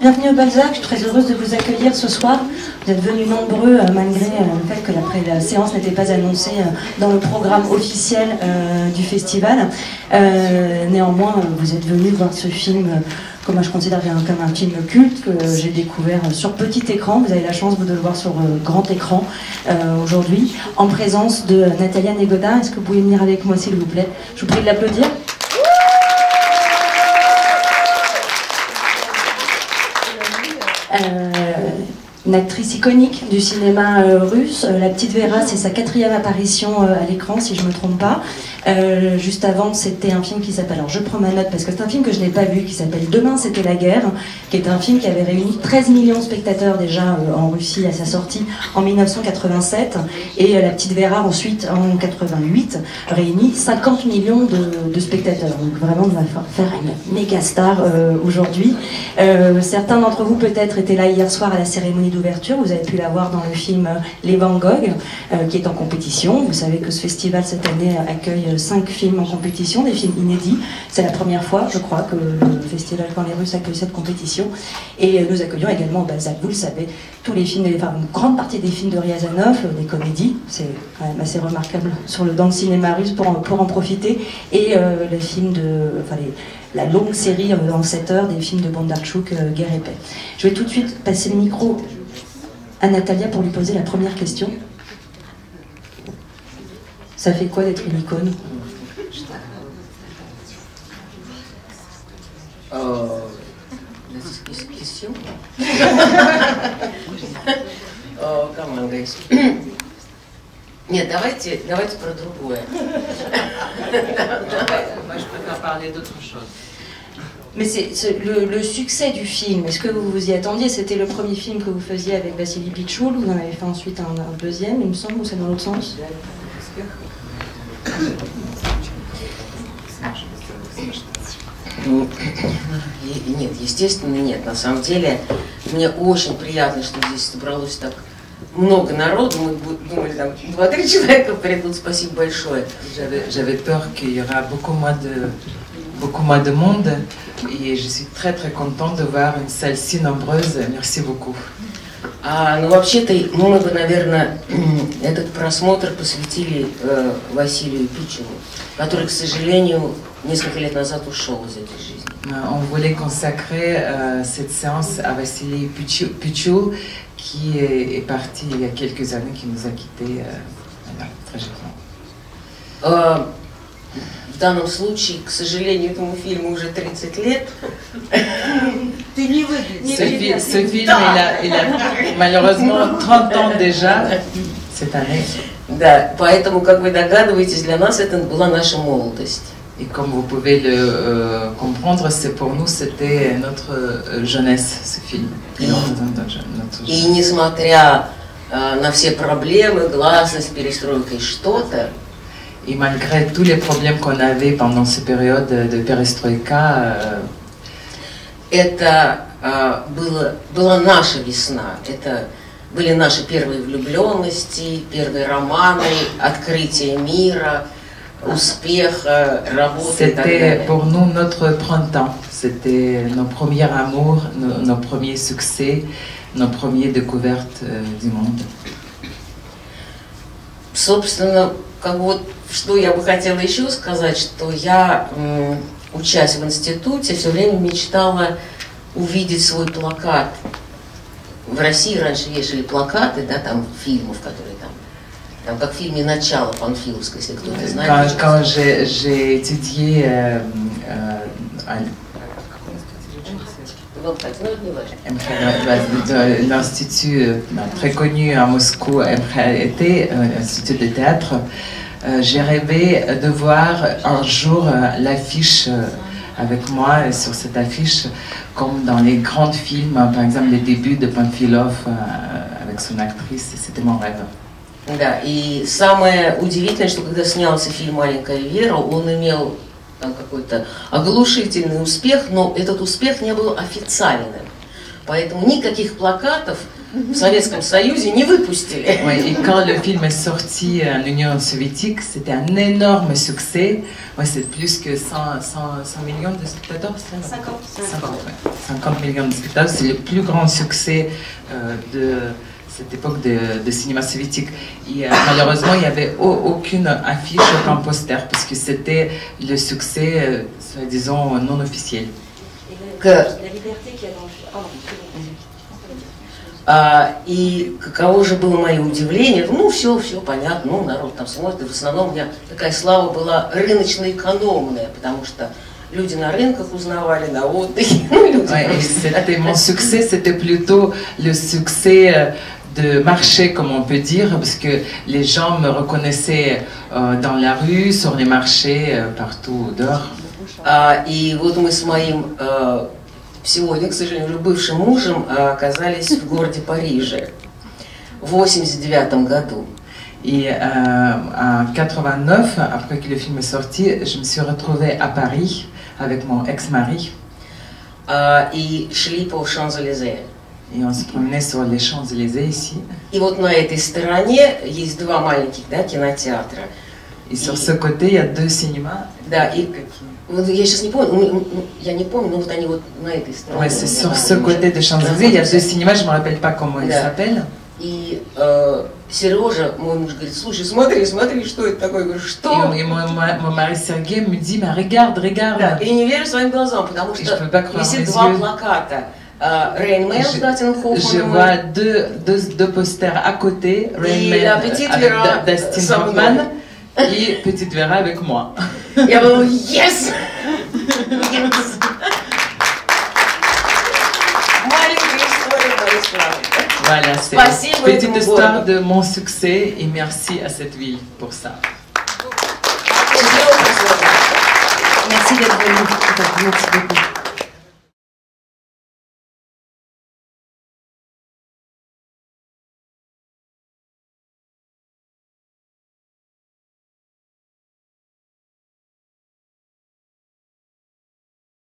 Bienvenue au Balzac, je suis très heureuse de vous accueillir ce soir. Vous êtes venus nombreux malgré le fait que la séance n'était pas annoncée dans le programme officiel du festival. Néanmoins, vous êtes venus voir ce film que moi je considère comme un film culte que j'ai découvert sur petit écran. Vous avez la chance de le voir sur grand écran aujourd'hui, en présence de Natalia Negoda. Est-ce que vous pouvez venir avec moi s'il vous plaît? Je vous prie de l'applaudir. Une actrice iconique du cinéma russe. La petite Vera, c'est sa 4e apparition à l'écran, si je ne me trompe pas. Juste avant, c'était un film qui s'appelle, alors je prends ma note parce que c'est un film que je n'ai pas vu, qui s'appelle Demain c'était la guerre, qui est un film qui avait réuni 13 millions de spectateurs déjà en Russie à sa sortie en 1987, et La petite Vera ensuite en 88 réunit 50 millions de spectateurs. Donc vraiment, on va faire une méga star aujourd'hui. Certains d'entre vous peut-être étaient là hier soir à la cérémonie d'ouverture. Vous avez pu la voir dans le film Les Van Gogh, qui est en compétition. Vous savez que ce festival cette année accueille 5 films en compétition, des films inédits. C'est la première fois, je crois, que le festival Quand les Russes accueille cette compétition. Et nous accueillons également au Balzac, vous le savez, tous les films, enfin une grande partie des films de Riazanov, des comédies. C'est quand même assez remarquable dans le cinéma russe pour en profiter. Et les films la longue série en 7 heures des films de Bondarchuk, Guerre et paix. Je vais tout de suite passer le micro à Natalia pour lui poser la première question. Ça fait quoi d'être une icône? Question? Comment говорить? Нет, давайте про другое. Moi, je préfère parler d'autre chose. Mais le succès du film, est-ce que vous vous y attendiez? C'était le premier film que vous faisiez avec Vassili Pichoul, vous en avez fait ensuite un deuxième, il me semble, ou c'est dans l'autre sens? Нет, естественно, нет. На самом деле, мне очень приятно, что здесь собралось так много народу. Мы думали, там 2-3 человека придут. Спасибо большое. J'avais peur qu'il y aura beaucoup moins de monde, et je suis très contente de voir une salle si nombreuse. Merci beaucoup. Ну, вообще-то, мы бы, наверное, этот просмотр посвятили Василию Пичулу, который, к сожалению, несколько лет назад ушел из этой жизни. On voulait consacrer cette séance à Vassili Pichoul, qui est parti il y a quelques années, qui nous a quittés tragiquement. В данном случае, к сожалению, этому фильму уже 30 лет. Ты не выглядишь. Ce film, il a malheureusement 30 ans déjà cette année. Да, поэтому, как вы догадываетесь, для нас это была наша молодость. Et comme vous pouvez le comprendre, pour nous, c'était notre jeunesse, ce film. И несмотря на все проблемы, гласность, перестройка и что-то, et malgré tous les problèmes qu'on avait pendant cette période de perestroïka, это была наша весна. Это были наши первые влюбленности, первые романы, открытие мира, успех, работа и так далее. C'était pour nous notre printemps. C'était nos premiers amours, nos premiers succès, nos premières découvertes du monde. Собственно, что я бы хотела еще сказать, что я, учась в институте, все время мечтала увидеть свой плакат. В России раньше вешали плакаты, да, там фильмов, которые там как в фильме «Начало» Панфиловской, если кто-то знает. Quand j'ai étudié l'institut très connu à Moscou, était un institut de théâtre, j'ai rêvé de voir un jour l'affiche avec moi, et sur cette affiche, comme dans les grands films, par exemple les débuts de Panfilov avec son actrice, c'était mon rêve. Да, и самое удивительное, что когда снялся фильм «Маленькая Вера», он имел там какой-то оглушительный успех, но этот успех не был официальным. Поэтому никаких плакатов в Советском Союзе не выпустили. Ouais, et quand le film est sorti en Union soviétique, c'était un énorme succès. Ouais, c'est plus que 100 millions de spectateurs. 50 millions de spectateurs. C'est le plus grand succès de cette époque de cinéma soviétique. Et malheureusement, il n'y avait aucune affiche, aucun poster, parce que c'était le succès, disons, non officiel. La liberté qu'il y a dans le И каково же было мое удивление, ну все понятно, ну народ там смотрит, в основном у меня такая слава была рыночно-экономная, потому что люди на рынках узнавали, на отдыхе, ну люди c'était mon succès, c'était plutôt le succès de marché, comme on peut dire, parce que les gens me reconnaissaient dans la rue, sur les marchés, partout dehors. И вот мы с моим сегодня, к сожалению, уже бывшим мужем оказались в городе Париже в 1989 году. Et en 89, après que le film est sorti, je me suis retrouvée à Paris avec mon ex-mari. И шли по Шанс-Элизе. Et on se promenait sur les Champs-Élysées ici. И вот на этой стороне есть два маленьких, да, кинотеатра. Et sur ce côté, il y a deux cinémas. Да, и вот я сейчас не помню, я не помню, но вот они вот на этой стороне. Ouais, c'est sur ce côté de Champs-Élysées, il y a deux cinémas, je ne me rappelle pas comment ils s'appellent. И Сережа, мой муж, говорит, слушай, смотри, что это такое? Я говорю, что? Et mon mari Sergei me dit, mais regarde. Да, и не верю своим глазам, потому что висит два плаката. Rain Man с Дастином Хоффманом. Je vois deux posters à côté, Rain Man avec Dustin Hoffman et Petite Vera avec moi. Я говорю, yes! Маленькая история моей славы. Voilà, c'est une petite histoire de mon succès et merci à cette ville pour ça. Merci d'être venu. Merci beaucoup.